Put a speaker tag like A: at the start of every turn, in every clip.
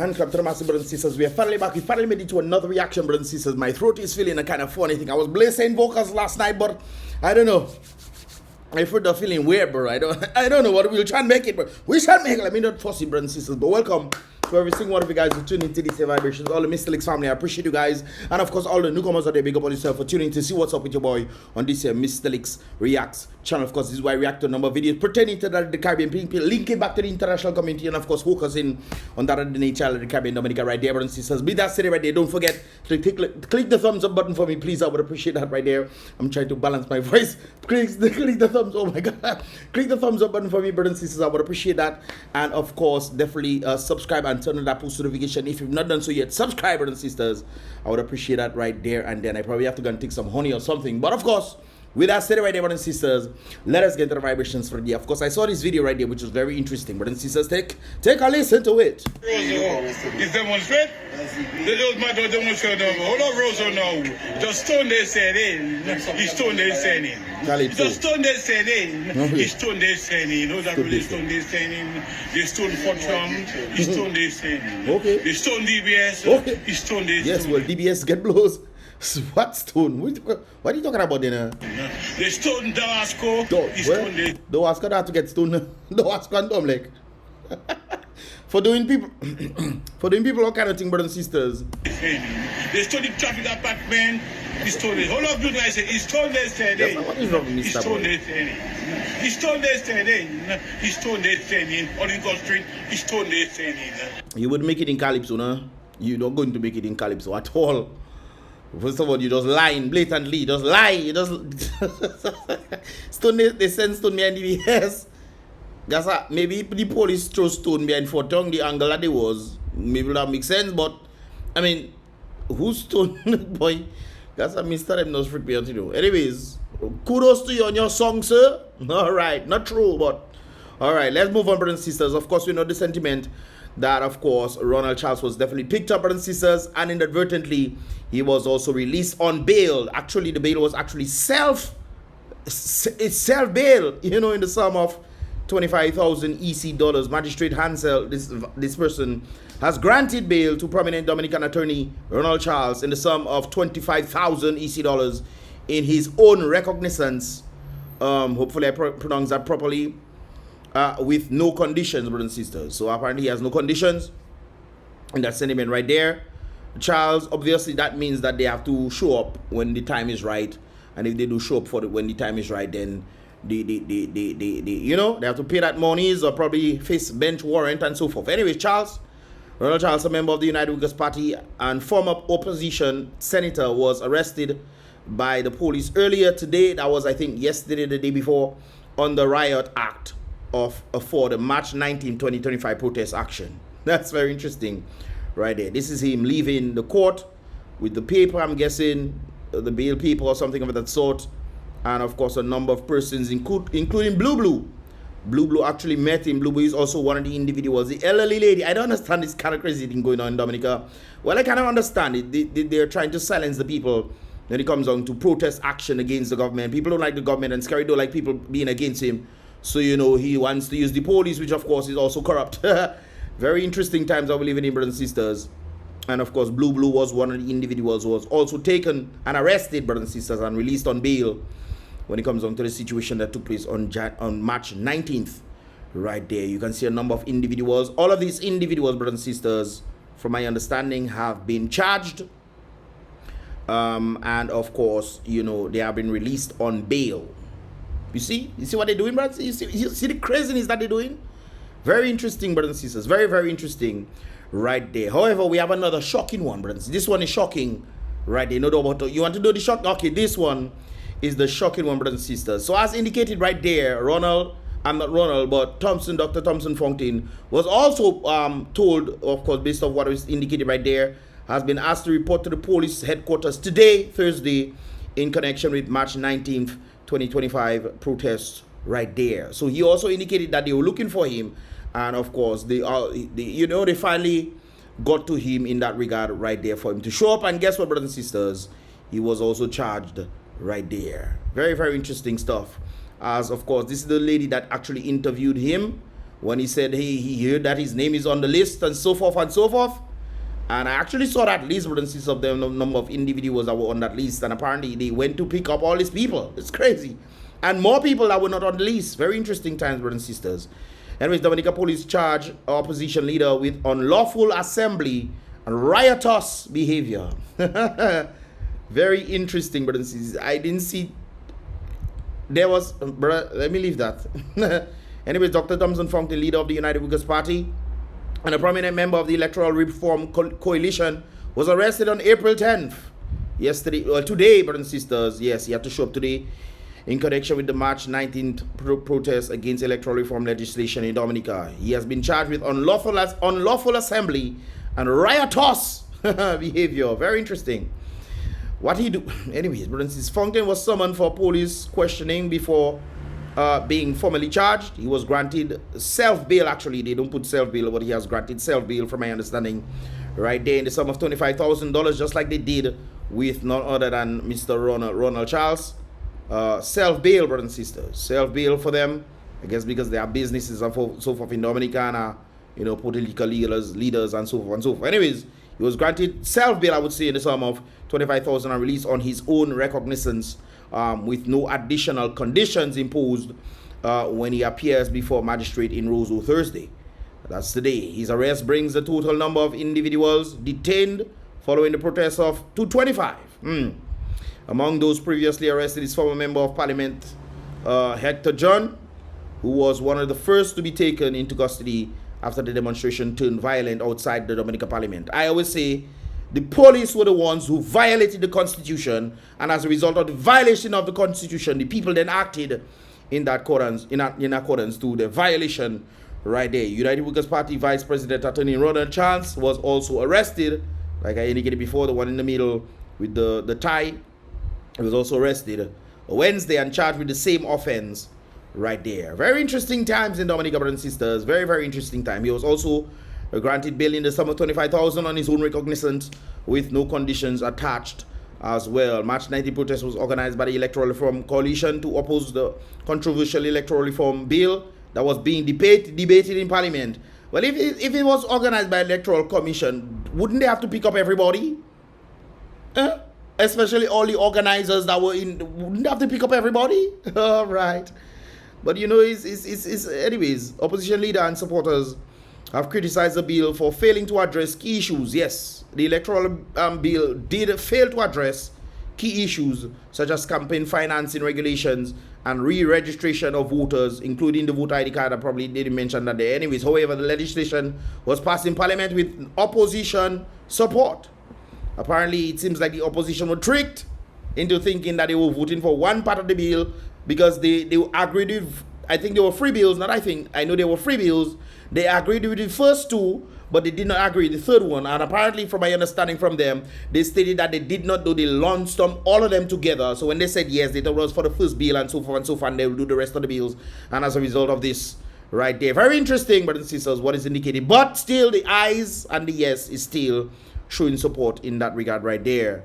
A: Hand clap to the massive brothers and sisters. We are finally back. We finally made it to another reaction, brothers and sisters. My throat is feeling a kind of funny thing. I was blazing vocals last night, but I don't know. I feel the feeling weird, bro. I don't know what we'll try and make it, but we shall make it. Let me not force it, brothers and sisters. But welcome to every single one of you guys who tune into these vibrations. All the Mystelics family, I appreciate you guys. And of course, all the newcomers out there, big up on yourself for tuning to see what's up with your boy on this here Mystelics Reacts channel. Of course, this is why I react to a number of videos pertaining to the Caribbean people, linking back to the international community, and of course, focusing on that of the nature of the Caribbean, Dominica, right there, brothers and sisters. Be that city right there. Don't forget to click the thumbs up button for me, please. I would appreciate that right there. I'm trying to balance my voice. Click the thumbs. Oh my God. Click the thumbs up button for me, brothers and sisters. I would appreciate that. And of course, definitely subscribe and turn on that post notification if you've not done so yet. Subscribe, brothers and sisters. I would appreciate that right there. And then I probably have to go and take some honey or something. But of course, with that said right there, brothers and sisters, let us get to the vibrations for the day. Of course, I saw this video right there, which was very interesting. Brothers and sisters, take a listen to it.
B: Is demonstrate? They don't matter demonstrate now. Hold on, Rosa now. Just stone they said in. He's stone they said in. Just stone they said in. He's stone they said in. No, that really stone they said in. They stone Fontaine. He's stone they said in.
A: Okay.
B: They stone DBS.
A: Okay.
B: He's stone they said.
A: Yes, well, DBS get blows. What stone? What are you talking about then?
B: They stone Damasco.
A: Damasco that to get stone. Damasco and Domlek. For doing people all kind of thing, brothers and sisters.
B: They stole the traffic apartment. He stole it. Hold up, look like I said. He stole this thing.
A: What is wrong with
B: He stole this thing. He stole this thing. He stole this thing. On Lincoln Street. He stole this thing.
A: You would make it in Calypso, no? You're not going to make it in Calypso at all. First of all, you just lying blatantly. You just lie. You just stone. They send stone behind the BS. That's a, maybe the police throw stone behind Fontaine, the angle that they was. Maybe that makes sense, but I mean, who stone boy? That's a Mr. M not prepared to do. Anyways, kudos to you on your song, sir. All right, not true, but all right. Let's move on, brothers and sisters. Of course, we know the sentiment that, of course, Ronald Charles was definitely picked up, brothers and sisters, and inadvertently he was also released on bail. Actually, the bail was actually self bail, you know, in the sum of 25,000 EC dollars. Magistrate Hansel, this person, has granted bail to prominent Dominican attorney Ronald Charles in the sum of 25,000 EC dollars in his own recognizance. Hopefully I pronounce that properly. With no conditions, brothers and sisters. So apparently he has no conditions in that sentiment right there. Charles, obviously that means that they have to show up when the time is right. And if they do show up for when the time is right, then you know, they have to pay that monies or probably face bench warrant and so forth. Anyway, Ronald Charles, a member of the United Workers Party and former opposition senator, was arrested by the police earlier today. That was, I think, yesterday, the day before, on the riot act for the March 19, 2025 protest action. That's very interesting right there. This is him leaving the court with the paper, I'm guessing, the bail paper or something of that sort. And of course, a number of persons, including Blue. Blue actually met him. Blue is also one of the individuals. The elderly lady, I don't understand this kind of crazy thing going on in Dominica. Well, I kind of understand it. They're trying to silence the people when it comes on to protest action against the government. People don't like the government, and SKERRIT don't like people being against him. So, you know, he wants to use the police, which of course is also corrupt. Very interesting times that we live in, brothers and sisters. And of course, Blue was one of the individuals who was also taken and arrested, brothers and sisters, and released on bail when it comes on to the situation that took place on March 19th. Right there, you can see a number of individuals. All of these individuals, brothers and sisters, from my understanding, have been charged. And of course, you know, they have been released on bail. You see what they're doing, brothers? You see the craziness that they're doing? Very interesting, brothers and sisters. Very, very interesting right there. However, we have another shocking one, brothers. This one is shocking right there. You want to do the shock? Okay, this one is the shocking one, brothers and sisters. So as indicated right there, Dr. Thompson Fontaine was also told, of course, based on what was indicated right there, has been asked to report to the police headquarters today, Thursday, in connection with March 19th, 2025 protests right there. So he also indicated that they were looking for him, and of course they finally got to him in that regard right there for him to show up. And guess what, brothers and sisters, he was also charged right there. Very, very interesting stuff. As of course, this is the lady that actually interviewed him when he said he heard that his name is on the list and so forth and so forth. And I actually saw that list, brothers and sisters, of the number of individuals that were on that list. And apparently they went to pick up all these people. It's crazy. And more people that were not on the list. Very interesting times, brothers and sisters. Anyways, Dominica police charge opposition leader with unlawful assembly and riotous behavior. Very interesting, brothers and sisters. I didn't see... There was... let me leave that. Anyways, Dr. THOMSON Fontaine, leader of the United Workers' Party, and a prominent member of the Electoral Reform Coalition, was arrested on April 10th. Today, brothers and sisters. Yes, he had to show up today in connection with the March 19th protest against electoral reform legislation in Dominica. He has been charged with unlawful assembly and riotous behavior. Very interesting. What he do? Anyways, brothers and sisters, Fontaine was summoned for police questioning before being formally charged. He was granted self-bail. Actually, they don't put self-bail, but he has granted self-bail, from my understanding, right there in the sum of $25,000, just like they did with none other than Mr. Ronald Charles. Self-bail, brothers and sisters. Self-bail for them, I guess, because they are businesses and so forth in Dominica, you know, political leaders and so forth and so forth. Anyways, he was granted self-bail, I would say, in the sum of $25,000 and released on his own recognizance, with no additional conditions imposed when he appears before magistrate in Roseau Thursday. That's today. His arrest brings the total number of individuals detained following the protest to 25. Among those previously arrested is former Member of Parliament Hector John, who was one of the first to be taken into custody after the demonstration turned violent outside the Dominica Parliament. I always say the police were the ones who violated the Constitution, and as a result of the violation of the Constitution, the people then acted in accordance to the violation right there. United Workers' Party Vice President Attorney Ronald Charles was also arrested, like I indicated before, the one in the middle with the tie. He was also arrested Wednesday and charged with the same offense right there. Very interesting times in Dominica, brothers and sisters. Very, very interesting time. He was also granted bail in the sum of $25,000 on his own recognizance with no conditions attached as well. March 19 protest was organized by the Electoral Reform Coalition to oppose the controversial electoral reform bill that was being debated in Parliament. Well, if it was organized by Electoral Commission, wouldn't they have to pick up everybody? Especially all the organizers that were in, wouldn't they have to pick up everybody? All right. But you know, anyways, opposition leader and supporters have criticized the bill for failing to address key issues. Yes, the electoral bill did fail to address key issues such as campaign financing regulations and re-registration of voters, including the voter ID card. I probably didn't mention that there. Anyways, however, the legislation was passed in Parliament with opposition support. Apparently, it seems like the opposition were tricked into thinking that they were voting for one part of the bill because they agreed with, I think they were free bills, I know they were free bills. They agreed with the first two, but they did not agree with the third one. And apparently, from my understanding from them, they stated that they did not do the lump sum, all of them together. So when they said yes, they thought it was for the first bill and so forth, and they will do the rest of the bills. And as a result of this, right there, very interesting, brothers and sisters, what is indicated. But still, the ayes and the yes is still showing support in that regard right there.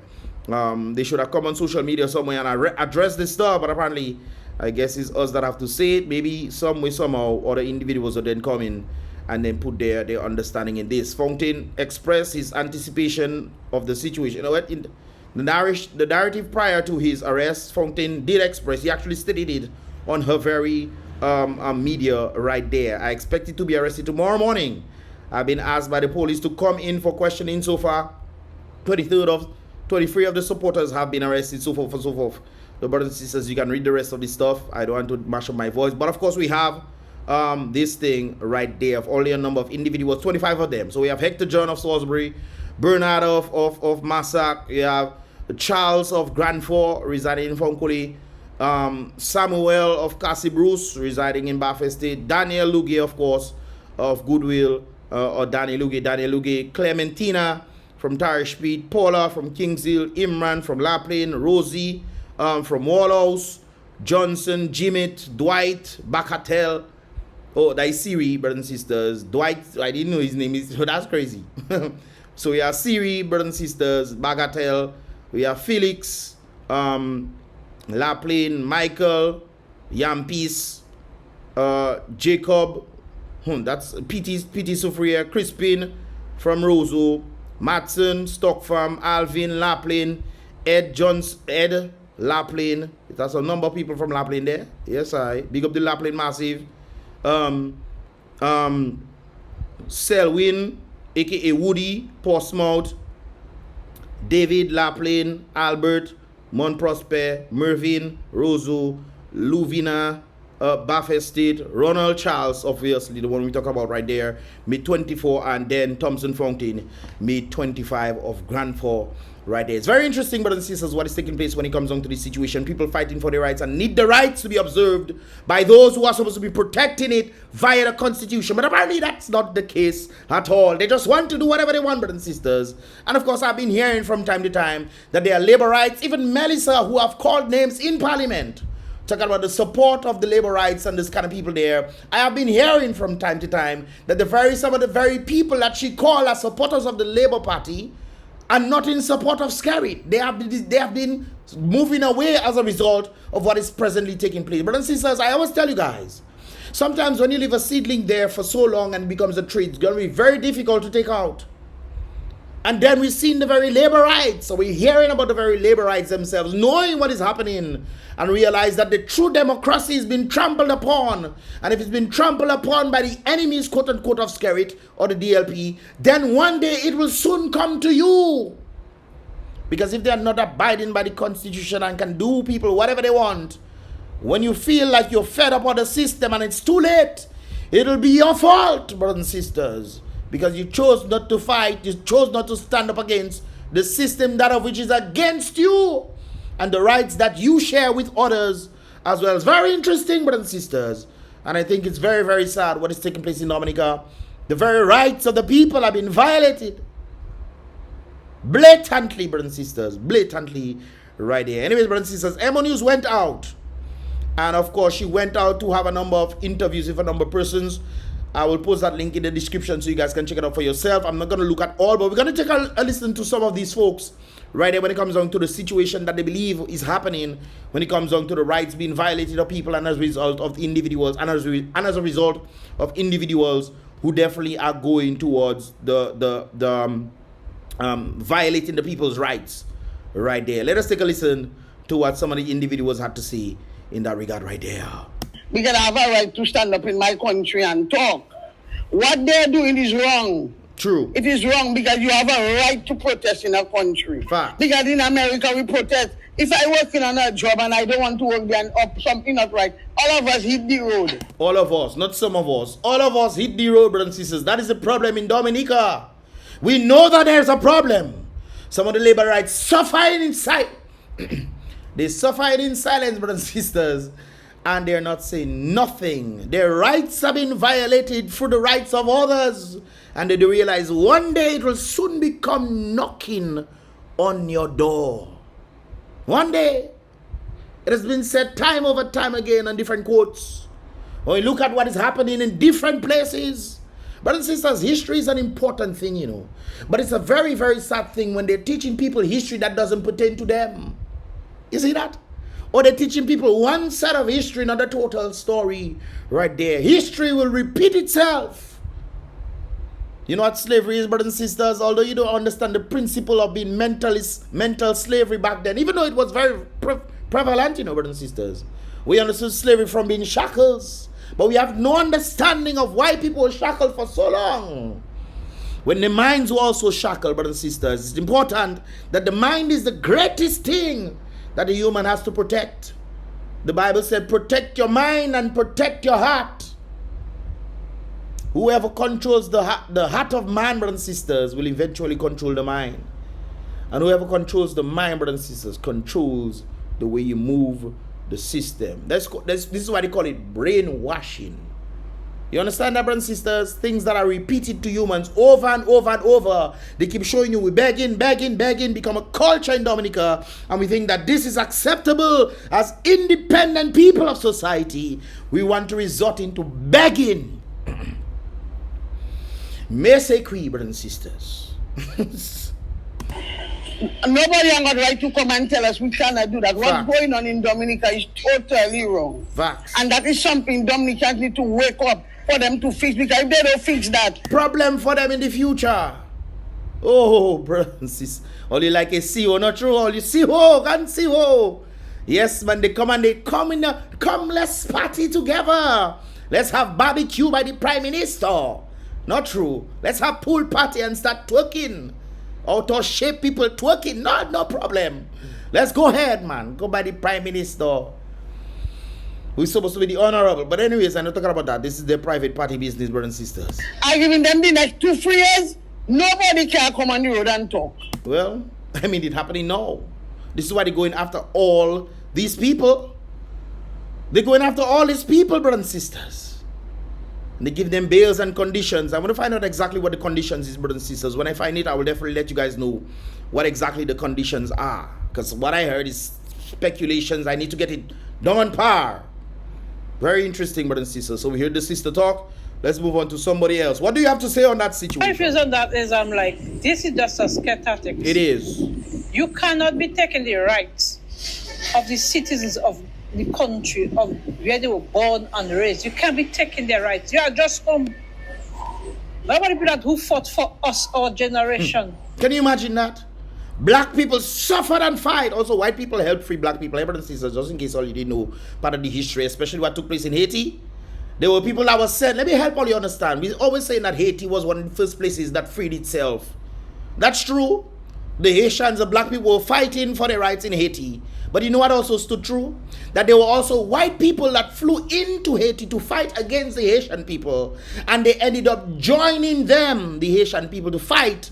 A: They should have come on social media somewhere and address this stuff, but apparently, I guess it's us that have to say it. Maybe some way, somehow, other individuals will then come in and then put their understanding in this. Fontaine expressed his anticipation of the situation. You know what? In the narrative prior to his arrest, Fontaine did express, he actually stated it on her very media right there. I expected to be arrested tomorrow morning. I've been asked by the police to come in for questioning so far. 23 of the supporters have been arrested, so forth and so forth. The brothers and sisters, you can read the rest of this stuff. I don't want to mash up my voice, but of course we have this thing right there of only a number of individuals, 25 of them. So we have Hector John of Salisbury, Bernard of Massac, we have Charles of Grandfort residing in Fonkoli, Samuel of Cassie Bruce residing in Bath Estate, Daniel Luge, of course, of Goodwill, or Daniel Luge, Clementina from Tarishpeed, Paula from Kingshill, Imran from La Plaine, Rosie from Wallhouse, Johnson, Jimmit, Dwight, Bacatel. Oh, that is Siri, brothers and sisters. Dwight, I didn't know his name is, that's crazy. So we have Siri, brothers and sisters, Bagatelle, we have Felix, La Plaine, Michael, Yampis, Jacob, That's PT Soufriere, Crispin from Roseau, Matson, Stock Farm, Alvin, Laplane, Ed Jones, Ed Laplane. That's a number of people from Laplane there. Yes, I big up the Laplane massive. Selwyn, aka Woody, Portsmouth, David Laplane, Albert, Mont Prosper, Mervyn, Roseau, Louvina, Baffet State, Ronald Charles, obviously the one we talk about right there, mid 24, and then Thompson Fontaine, mid 25 of Grand 4 right there. It's very interesting, brothers and sisters, what is taking place when it comes down to this situation. People fighting for their rights and need the rights to be observed by those who are supposed to be protecting it via the Constitution. But apparently that's not the case at all. They just want to do whatever they want, brothers and sisters. And of course, I've been hearing from time to time that there are labor rights, even Melissa, who have called names in Parliament, talking about the support of the labor rights and this kind of people there. I have been hearing from time to time that some of the very people that she called as supporters of the Labour Party are not in support of SKERRIT. They have been moving away as a result of what is presently taking place. Brothers and sisters, I always tell you guys, sometimes when you leave a seedling there for so long and it becomes a tree, it's going to be very difficult to take out. And then we've seen the very labor rights. So we're hearing about the very labor rights themselves, knowing what is happening, and realize that the true democracy has been trampled upon. And if it's been trampled upon by the enemies, quote unquote, of SKERRIT or the DLP, then one day it will soon come to you. Because if they are not abiding by the Constitution and can do people whatever they want, when you feel like you're fed up with the system and it's too late, it'll be your fault, brothers and sisters. Because you chose not to fight, you chose not to stand up against the system that of which is against you and the rights that you share with others as well. It's very interesting, brothers and sisters. And I think it's very, very sad what is taking place in Dominica. The very rights of the people have been violated. Blatantly, brothers and sisters. Blatantly right there. Anyways, brothers and sisters, Emonews went out. And of course, she went out to have a number of interviews with a number of persons. I will post that link in the description so you guys can check it out for yourself. I'm not going to look at all, but we're going to take a listen to some of these folks right there when it comes down to the situation that they believe is happening when it comes down to the rights being violated of people and as a result of individuals and as a result of individuals who definitely are going towards the violating the people's rights right there. Let us take a listen to what some of the individuals had to say in that regard right there.
C: Because I have a right to stand up in my country and talk. What they're doing is wrong.
A: True.
C: It is wrong because you have a right to protest in a country.
A: Fact.
C: Because in America we protest. If I working on a job and I don't want to work there and up something not right, all of us hit the road.
A: All of us, not some of us. All of us hit the road, brothers and sisters. That is the problem in Dominica. We know that there's a problem. Some of the labor rights suffering inside. They suffer in silence, brothers and sisters. And they're not saying nothing. Their rights have been violated through the rights of others. And they do realize one day it will soon become knocking on your door. One day. It has been said time over time again on different quotes. When you look at what is happening in different places. Brothers and sisters, history is an important thing, you know. But it's a very, very sad thing when they're teaching people history that doesn't pertain to them. You see that? Or they're teaching people one side of history, not the total story right there. History will repeat itself. You know what slavery is, brothers and sisters? Although you don't understand the principle of being mental slavery back then, even though it was very prevalent, you know, brothers and sisters. We understood slavery from being shackles. But we have no understanding of why people were shackled for so long. When the minds were also shackled, brothers and sisters, it's important that the mind is the greatest thing that the human has to protect. The Bible said, protect your mind and protect your heart. Whoever controls the heart of man, brothers and sisters, will eventually control the mind. And whoever controls the mind, brothers and sisters, controls the way you move the system. This is why they call it brainwashing. You understand that, brothers and sisters? Things that are repeated to humans over and over and over. They keep showing you we begging, become a culture in Dominica. And we think that this is acceptable as independent people of society. We want to resort into begging. May say qui, brothers and sisters.
C: Nobody has got the right to come and tell us we cannot do that. What's going on in Dominica is totally wrong.
A: Facts.
C: And that is something Dominicans need to wake up for them to fix, because if they don't fix that,
A: problem for them in the future. Oh, brothers, only like a CEO, not true. All you CEO, can CEO. Yes, man, they come and they come in. Come, let's party together. Let's have barbecue by the Prime Minister. Not true. Let's have pool party and start twerking. Out of shape people twerking. No problem. Let's go ahead, man. Go by the Prime Minister. We're supposed to be the honorable. But anyways, I'm not talking about that. This is their private party business, brothers and sisters.
C: I giving them the next 2-3 years. Nobody can come on the road and talk.
A: Well, I mean, it's happening now. This is why they're going after all these people. They're going after all these people, brothers and sisters. And they give them bails and conditions. I'm going to find out exactly what the conditions is, brothers and sisters. When I find it, I will definitely let you guys know what exactly the conditions are. Because what I heard is speculations. I need to get it done on par. Very interesting, brothers and sisters. So we heard the sister talk. Let's move on to somebody else. What do you have to say on that situation?
D: My views on that is, I'm like, this is just a scare tactics.
A: It is.
D: You cannot be taking the rights of the citizens of the country, of where they were born and raised. You can't be taking their rights. You are just nobody people who fought for us, our generation.
A: Can you imagine that? Black people suffered and fight. Also, white people helped free black people. Brothers and sisters, just in case all you didn't know part of the history, especially what took place in Haiti. There were people that were sent. Let me help all you understand. We always saying that Haiti was one of the first places that freed itself. That's true. The Haitians, the black people were fighting for their rights in Haiti. But you know what also stood true? That there were also white people that flew into Haiti to fight against the Haitian people. And they ended up joining them, the Haitian people, to fight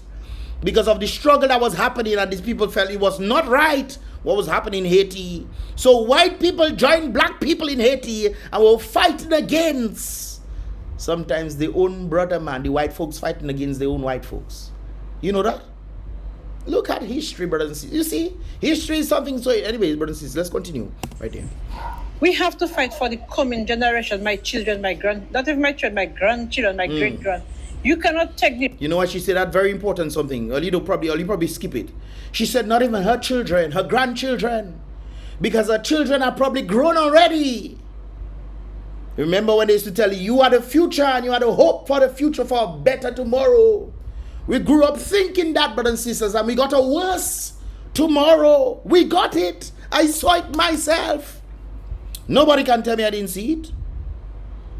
A: because of the struggle that was happening, and these people felt it was not right what was happening in Haiti. So white people joined black people in Haiti and were fighting against sometimes their own brother, man. The white folks fighting against their own white folks. You know that? Look at history, brothers and sisters. You see, history is something. So anyways, brothers and sisters, let's continue right there.
D: We have to fight for the coming generation, my children, not even my children, my grandchildren, my great-grand. You cannot take the...
A: You know what she said? That very important something. You probably skip it. She said not even her children, her grandchildren. Because her children are probably grown already. Remember when they used to tell you, you are the future and you are the hope for the future, for a better tomorrow. We grew up thinking that, brothers and sisters, and we got a worse tomorrow. We got it. I saw it myself. Nobody can tell me I didn't see it.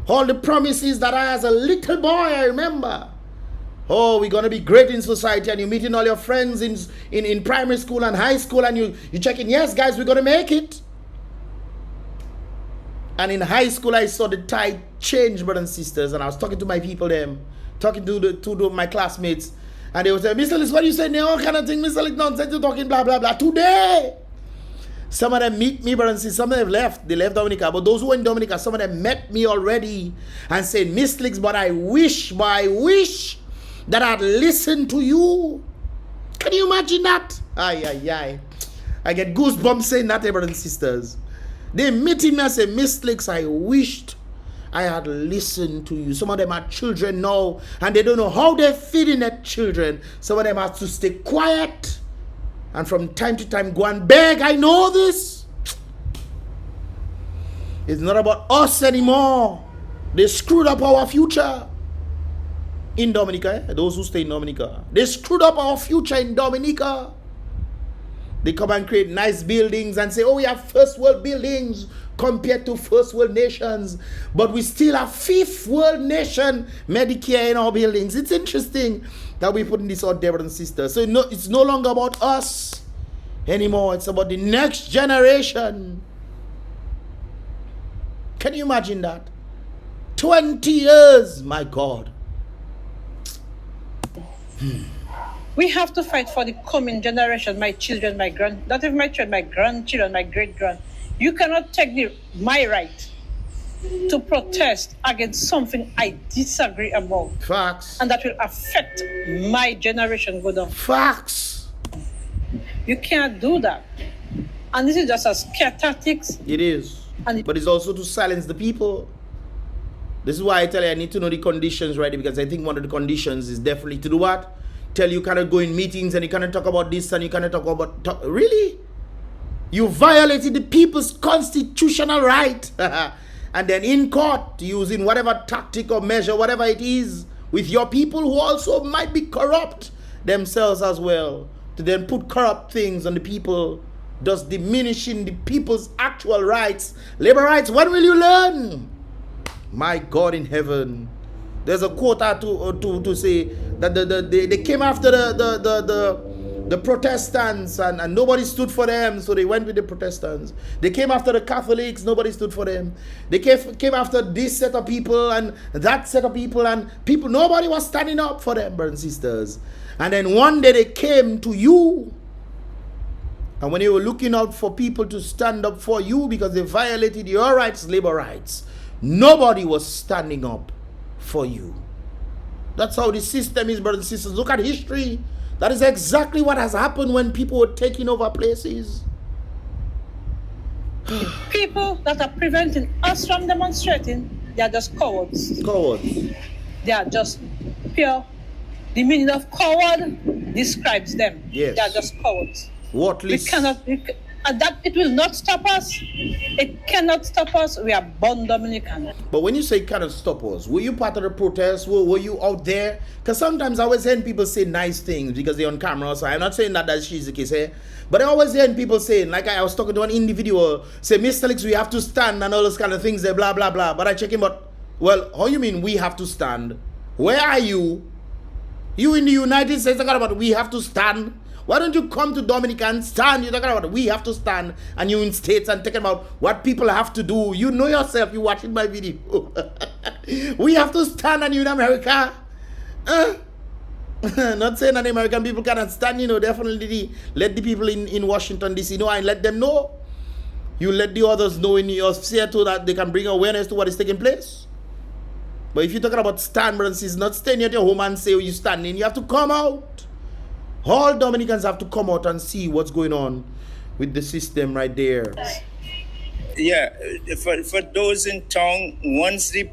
A: All the promises that I, as a little boy, I remember. Oh, we're going to be great in society, and you're meeting all your friends in primary school and high school, and you're checking, yes, guys, we're going to make it. And in high school, I saw the tide change, brothers and sisters, and I was talking to my people then, talking to my classmates, and they would say, Mystelics, what are you saying? All kind of thing, Mystelics, nonsense, you're talking, blah, blah, blah. Today, some of them meet me, brothers and sisters. Some of them left. They left Dominica. But those who were in Dominica, some of them met me already and said, Mystelics, but I wish that I'd listened to you. Can you imagine that? Ay. I get goosebumps saying that, brothers and sisters. They meeting me and say, Mystelics, I wished I had listened to you. Some of them are children now, and they don't know how they're feeding their children. Some of them have to stay quiet and from time to time go and beg. I know this. It's not about us anymore. They screwed up our future in Dominica. Those who stay in Dominica, they screwed up our future in Dominica. They come and create nice buildings and say, oh, we have first world buildings compared to first world nations, but we still have fifth world nation Medicare in our buildings. It's interesting that we're putting this out there, brothers and sisters. So it's no longer about us anymore. It's about the next generation. Can you imagine that? 20 years, my God.
D: We have to fight for the coming generation, my children, not even my children, my grandchildren, my great-grand. You cannot take my right to protest against something I disagree about.
A: Facts.
D: And that will affect my generation go down.
A: Facts.
D: You can't do that. And this is just a scare tactics.
A: It is. But it's also to silence the people. This is why I tell you I need to know the conditions, right? Because I think one of the conditions is definitely to do what? Tell you cannot go in meetings and you cannot talk about this and you cannot talk about... Really? You violated the people's constitutional right. and then in court using whatever tactic or measure, whatever it is, with your people who also might be corrupt themselves as well, to then put corrupt things on the people, thus diminishing the people's actual rights, labor rights. When will you learn? My God in heaven. There's a quote to say that they came after the Protestants and nobody stood for them, so they went with the Protestants. They came after the Catholics, nobody stood for them. They came after this set of people and that set of people, and people, nobody was standing up for them, brothers and sisters. And then one day they came to you, and when you were looking out for people to stand up for you because they violated your rights, labor rights, nobody was standing up for you. That's how the system is, brothers and sisters. Look at history. That is exactly what has happened when people were taking over places.
D: People that are preventing us from demonstrating, they are just cowards.
A: Cowards.
D: They are just pure. The meaning of coward describes them.
A: Yes.
D: They are just cowards.
A: Worthless.
D: And that it will not stop us. It cannot stop us. We are born Dominican.
A: But when you say cannot stop us, were you part of the protest? Were you out there? Because sometimes I always hear people say nice things because they're on camera. So I'm not saying that she's the case here. But I always hear people saying, like I was talking to one individual, say, Mystelics, we have to stand and all those kind of things, there, blah, blah, blah. But I check him out. Well, how you mean we have to stand? Where are you? You in the United States talking about we have to stand? Why don't you come to Dominica and stand? You're talking about we have to stand, and you in States and talking about what people have to do. You know yourself, you're watching my video. We have to stand, and you in America? Not saying that the American people cannot stand, definitely let the people in Washington DC know and let them know. You let the others know in your sphere too that they can bring awareness to what is taking place. But if you're talking about stand, brothers, it's not staying at your home and say you're standing. You have to come out. All Dominicans have to come out and see what's going on with the system right there.
E: Yeah, for those in town, once the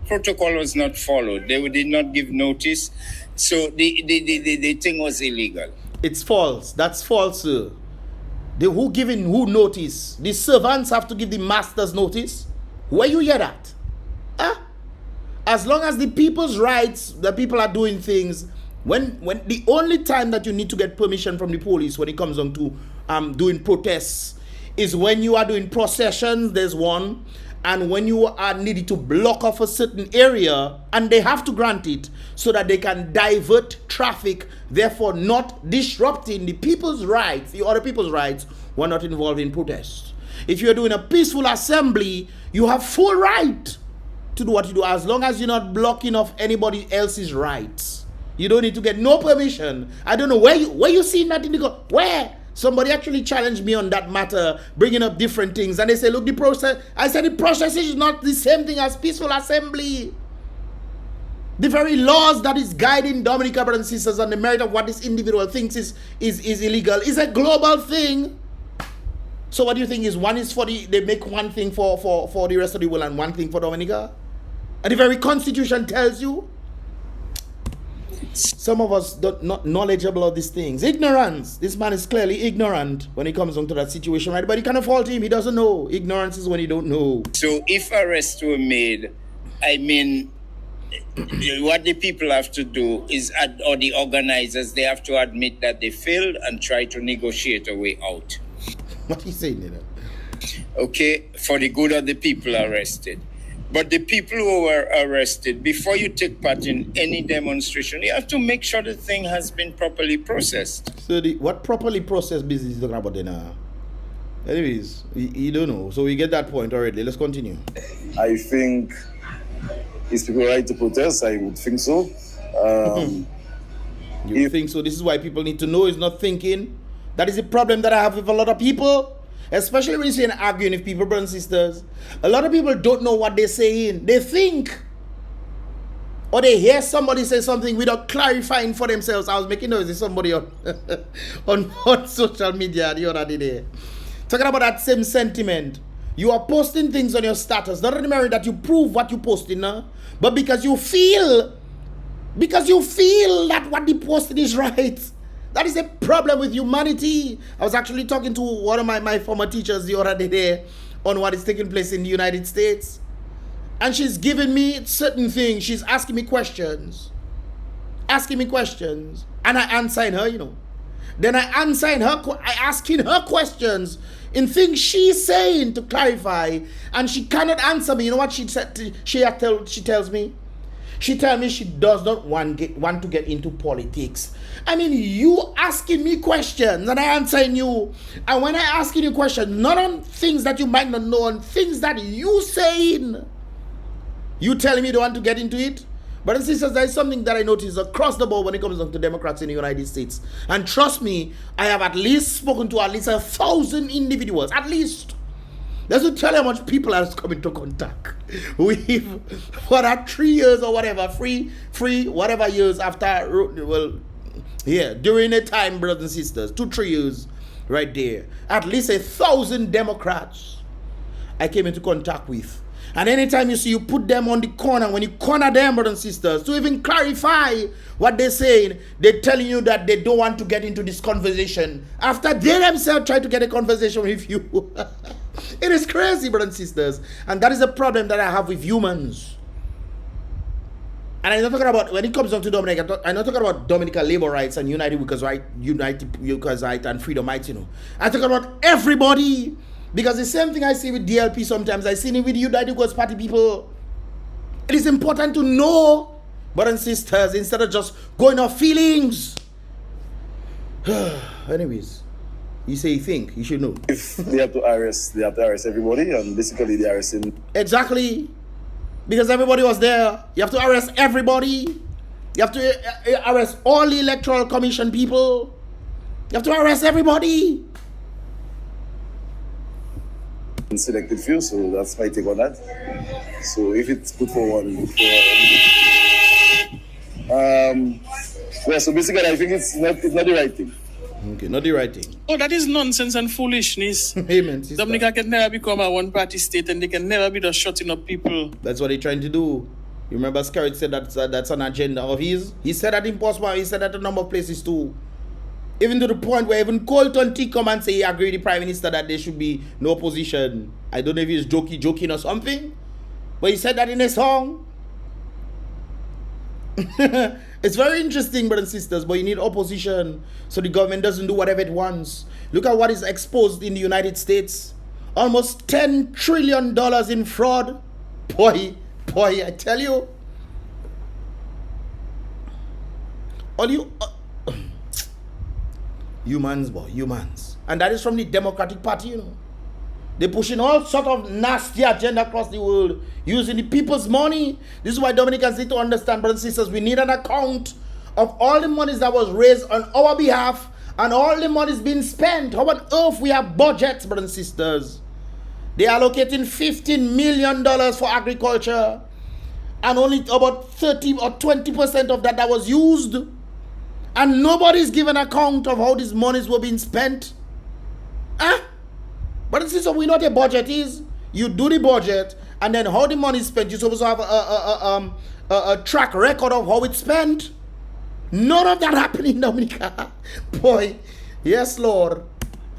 E: protocol was not followed, they did not give notice, so the thing was illegal.
A: It's false. That's false, sir. Who giving who notice? The servants have to give the masters notice. Where you hear that? Huh? As long as the people's rights, the people are doing things. When the only time that you need to get permission from the police when it comes on to doing protests is when you are doing processions, there's one, and when you are needed to block off a certain area, and they have to grant it so that they can divert traffic, therefore not disrupting the people's rights, the other people's rights who are not involved in protests. If you're doing a peaceful assembly, you have full right to do what you do as long as you're not blocking off anybody else's rights. You don't need to get no permission. I don't know where you see that in the where somebody actually challenged me on that matter, bringing up different things, and they say, look, the process. I said the process is not the same thing as peaceful assembly. The very laws that is guiding Dominica brothers and sisters on the merit of what this individual thinks is illegal is a global thing. So what do you think is one is for they make one thing for the rest of the world and one thing for Dominica? And the very Constitution tells you. Some of us not knowledgeable of these things. Ignorance. This man is clearly ignorant when it comes onto that situation, right? But you cannot fault him. He doesn't know. Ignorance is when you don't know.
E: So if arrests were made, I mean, what the people have to do is, or the organizers, they have to admit that they failed and try to negotiate a way out.
A: What are you saying, you know?
E: Okay, for the good of the people arrested. But the people who were arrested, before you take part in any demonstration, you have to make sure the thing has been properly processed.
A: So what properly processed business is talking about now? Anyways, you don't know. So we get that point already. Let's continue.
F: I think it's people right to protest. I would think so.
A: You think so? This is why people need to know is not thinking. That is the problem that I have with a lot of people. Especially when you say arguing with people, brothers and sisters. A lot of people don't know what they're saying. They think. Or they hear somebody say something without clarifying for themselves. I was making noise with somebody on, on social media the other day. Talking about that same sentiment. You are posting things on your status. Not ordinarily that you prove what you're posting now. But because you feel that what the posting is right. That is a problem with humanity. I was actually talking to one of my former teachers the other day on what is taking place in the United States. And she's giving me certain things. She's asking me questions. And I answering her, you know. Then I answering her, I asking her questions in things she's saying to clarify, and she cannot answer me. You know what she said? She tells me? She tells me she does not want to get into politics. I mean, you asking me questions and I answering you. And when I asking you questions, not on things that you might not know, on things that you saying, you telling me you don't want to get into it. But sisters, there is something that I notice across the board when it comes to Democrats in the United States. And trust me, I have at least spoken to at least 1,000 individuals. At least. That's to tell you how much people are coming into contact with for that 3 years or whatever, free whatever years after, well, yeah, during a time, brothers and sisters, 2-3 years right there. At least 1,000 Democrats I came into contact with. And anytime you see you put them on the corner, when you corner them, brothers and sisters, to even clarify what they're saying, they're telling you that they don't want to get into this conversation after they themselves try to get a conversation with you. It is crazy, brothers and sisters. And that is a problem that I have with humans. And I'm not talking about, when it comes down to Dominica, I'm not talking about Dominica labor rights and United Workers' Rights and freedom rights, you know. I'm talking about everybody. Because the same thing I see with DLP sometimes, I see it with United Workers' Party people. It is important to know, brothers and sisters, instead of just going off feelings. Anyways, you say you think, you should know.
F: If they have to arrest everybody, and basically they're arresting.
A: Exactly. Because everybody was there. You have to arrest everybody. You have to arrest all the Electoral Commission people. You have to arrest everybody.
F: Selected few, so that's my take on that. So if it's put for one, yeah, so basically I think it's not the right thing.
A: Okay, not the right thing.
G: Oh, that is nonsense and foolishness.
A: Amen, sister.
G: Dominica can never become a one-party state, and they can never be just shutting up people.
A: That's what they're trying to do. You remember SKERRIT said that's an agenda of his? He said that in Postman, he said that a number of places too. Even to the point where even Colton T come and say he agreed with the Prime Minister that there should be no opposition. I don't know if he's joking or something, but he said that in a song. It's very interesting, brothers and sisters, but you need opposition so the government doesn't do whatever it wants. Look at what is exposed in the United States. Almost $10 trillion in fraud. Boy, I tell you. All you... humans. And that is from the Democratic Party, you know. They're pushing all sort of nasty agenda across the world, using the people's money. This is why Dominicans need to understand, brothers and sisters, we need an account of all the monies that was raised on our behalf and all the monies being spent. How on earth we have budgets, brothers and sisters? They're allocating $15 million for agriculture, and only about 30 or 20% of that was used. And nobody's given account of how these monies were being spent. Huh? But this is what we know what a budget is. You do the budget, and then how the money is spent. You're supposed to have a track record of how it's spent. None of that happened in Dominica. Boy, yes, Lord.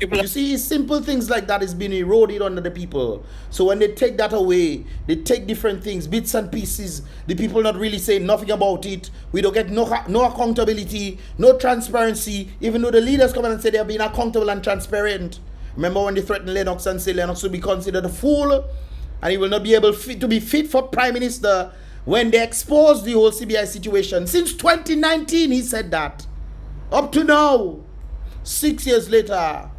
A: You see, simple things like that is being eroded under the people. So when they take that away, they take different things, bits and pieces. The people not really saying nothing about it. We don't get no accountability, no transparency, even though the leaders come in and say they are being accountable and transparent. Remember when they threatened Lennox and say Lennox will be considered a fool and he will not be able to be fit for Prime Minister when they exposed the whole CBI situation. Since 2019, he said that. Up to now, 6 years later,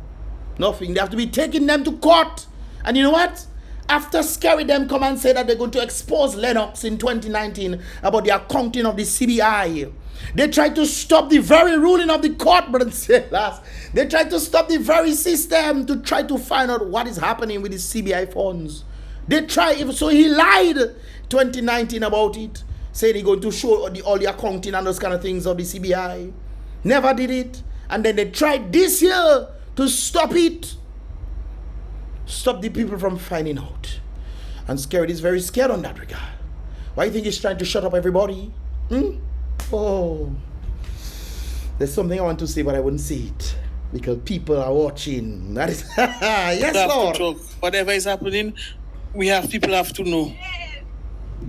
A: nothing. They have to be taking them to court. And you know what? After SKERRIT them come and say that they're going to expose Lennox in 2019 about the accounting of the CBI, they tried to stop the very ruling of the court, brothers and sisters. They tried to stop the very system to try to find out what is happening with the CBI funds. They tried, so he lied 2019 about it, saying he's going to show all the accounting and those kind of things of the CBI. Never did it. And then they tried this year to stop it. Stop the people from finding out. And SKERRIT is very scared on that regard. Why do you think he's trying to shut up everybody? Oh, there's something I want to say, but I wouldn't say it because people are watching. That is, yes, Lord.
G: Whatever is happening, people have to know.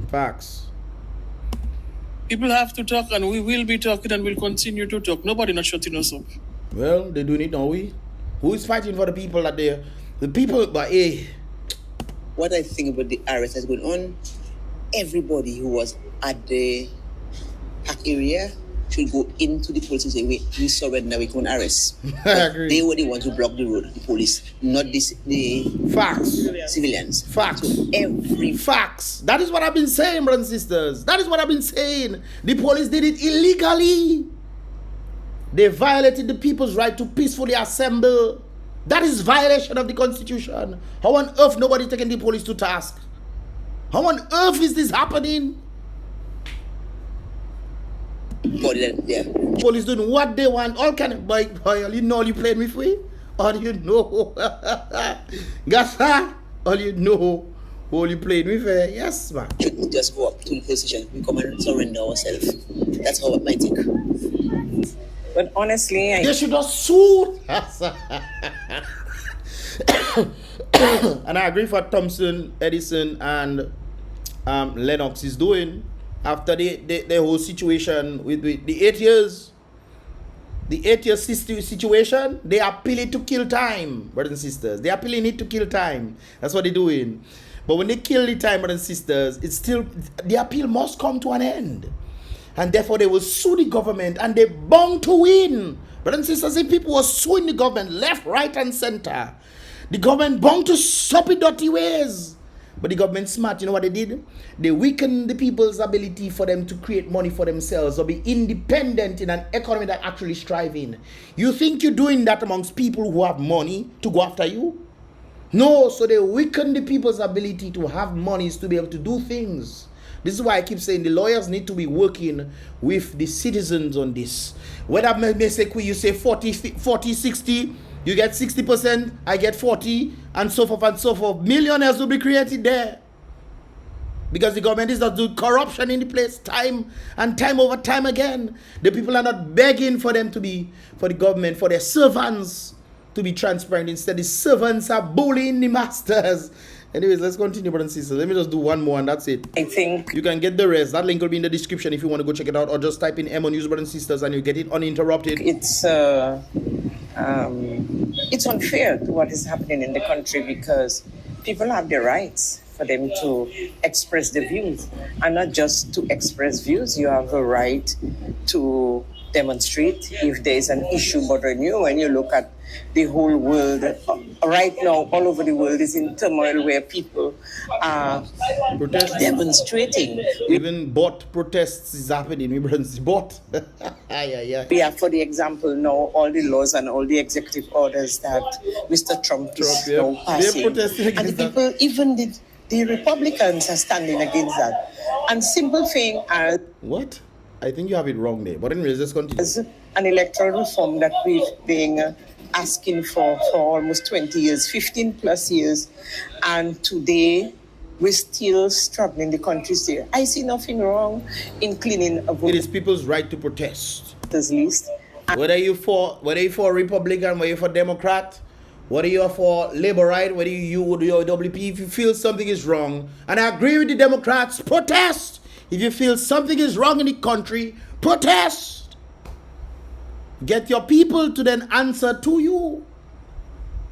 A: Facts.
G: People have to talk, and we will be talking, and we'll continue to talk. Nobody not shutting us up.
A: Well, they're doing it now. Who is fighting for the people that they're... The people, but hey...
H: What I think about the arrest that's going on, everybody who was at the hack area should go into the police and say, wait, we surrender, we can arrest.
A: I agree.
H: They were the ones who blocked the road, the police, not the
A: Facts.
H: civilians.
A: Facts.
H: So every
A: Facts. That is what I've been saying, brothers and sisters. That is what I've been saying. The police did it illegally. They violated the people's right to peacefully assemble. That is violation of the Constitution. How on earth nobody taking the police to task? How on earth is this happening?
H: yeah.
A: Police doing what they want. All kind of boy, all you know you playing with me? All you know. Gasa, all you know. All you playing with yes, man.
H: Shouldn't just go up to the police station. We come and surrender ourselves. That's how I might think.
I: But honestly,
A: they should have sued. And I agree for THOMSON, Edison, and Lennox is doing after the whole situation with the 8 years. The 8 year situation, they are appealing to kill time, brothers and sisters. They are appealing it to kill time. That's what they're doing. But when they kill the time, brothers and sisters, it's still, the appeal must come to an end. And therefore, they will sue the government, and they're bound to win. Brothers and sisters, if people were suing the government left, right, and center, the government bound to stop it dirty ways. But the government smart, you know what they did? They weakened the people's ability for them to create money for themselves or be independent in an economy that actually striving. You think you're doing that amongst people who have money to go after you? No, so they weaken the people's ability to have monies to be able to do things. This is why I keep saying the lawyers need to be working with the citizens on this. Whether you say 40, 60, you get 60%, I get 40, and so forth and so forth. Millionaires will be created there. Because the government is not doing corruption in the place time and time over time again. The people are not begging for them to be, for the government, for their servants to be transparent. Instead, the servants are bullying the masters. Anyways, let's continue, brothers and sisters. Let me just do one more and that's it.
I: I think
A: you can get the rest. That link will be in the description if you want to go check it out, or just type in Emonews, brothers and sisters, and you get it uninterrupted.
I: it's unfair to what is happening in the country, because people have the rights for them to express their views, and not just to express views. You have a right to demonstrate if there is an issue bothering you. When you look at the whole world right now, all over the world is in turmoil, where people are demonstrating.
A: Even bot protests is happening. We bring the bot.
I: We have, for the example, now all the laws and all the executive orders that Mr. Trump is now passing.
A: They're protesting against
I: and the people, even the Republicans, are standing against that. And simple thing as
A: what? I think you have it wrong there. But anyways, let's continue.
I: An electoral reform that we've been asking for almost 20 years, 15 plus years, and today we're still struggling. The country's there. I see nothing wrong in cleaning a vote.
A: It is people's right to protest.
I: List.
A: Whether you for Republican, whether you're for Democrat, whether you're for Labor Right, whether you would do your WP, if you feel something is wrong, and I agree with the Democrats, protest. If you feel something is wrong in the country, protest. Get your people to then answer to you.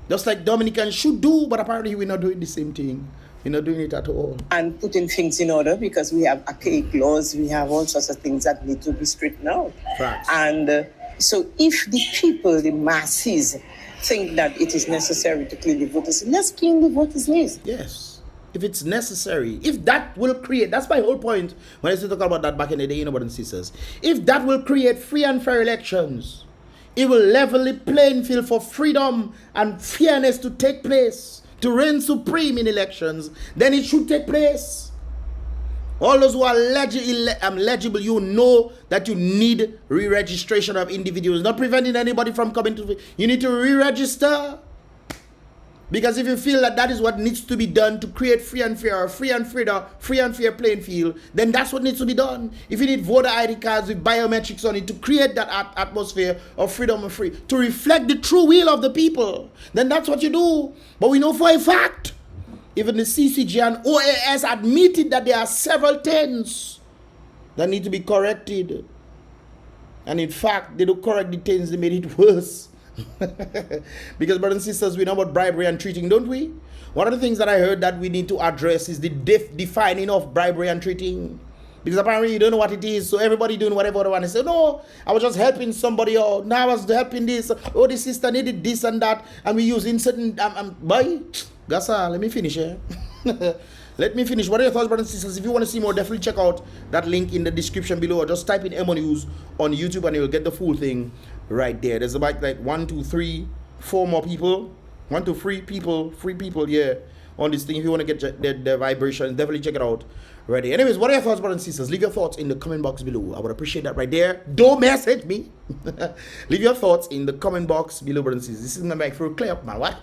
A: Just like Dominica should do, but apparently we're not doing the same thing. We're not doing it at all.
I: And putting things in order, because we have archaic laws, we have all sorts of things that need to be straightened out.
A: Facts.
I: And so if the people, the masses, think that it is necessary to clean the voters, let's clean the voters' list.
A: Yes. If it's necessary, if that will create, that's my whole point when I used to talk about that back in the day, you know, brothers and sisters. If that will create free and fair elections, it will level the playing field for freedom and fairness to take place, to reign supreme in elections, then it should take place. All those who are legible, you know that you need re-registration of individuals, not preventing anybody from coming to, you need to re-register. Because if you feel that that is what needs to be done to create free and fair playing field, then that's what needs to be done. If you need voter ID cards with biometrics on it to create that atmosphere of freedom and free, to reflect the true will of the people, then that's what you do. But we know for a fact Even the CCG and OAS admitted that there are several things that need to be corrected. And in fact, they don't correct the things, they made it worse. Because brothers and sisters, we know about bribery and treating, don't we? One of the things that I heard that we need to address is the defining of bribery and treating. Because apparently you don't know what it is, so everybody doing whatever they want to say. No, I was just helping somebody, or now I was helping this, oh, the sister needed this and that, and we using certain, boy, Gasa, let me finish here. Let me finish. What are your thoughts, brothers and sisters? If you want to see more, definitely check out that link in the description below, or just type in Emonews on YouTube and you'll get the full thing right there. There's about like 1, 2, 3, 4 more people. 1 to 3 people, 3 people, yeah, on this thing. If you want to get the vibration, definitely check it out right there. Anyways, what are your thoughts, brothers and sisters? Leave your thoughts in the comment box below. I would appreciate that right there. Don't message me. Leave your thoughts in the comment box below, brothers and sisters. This is my mic for a clear up, man. What?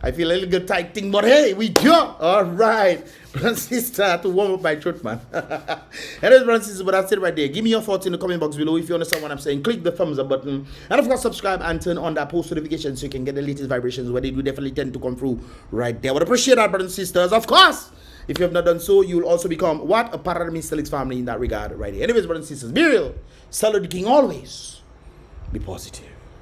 A: I feel a little bit tight thing, but hey, we go. All right. Brother and sister, to warm up my throat, man. Anyways, brother and sister, but that's it right there. Give me your thoughts in the comment box below. If you understand what I'm saying, click the thumbs up button. And of course, subscribe and turn on that post notification so you can get the latest vibrations where they do definitely tend to come through right there. I would appreciate that, brothers and sisters. Of course, if you have not done so, you will also become what? A part of the Mystelics family in that regard right here. Anyways, brothers and sisters, be real. Salute the king always. Be positive.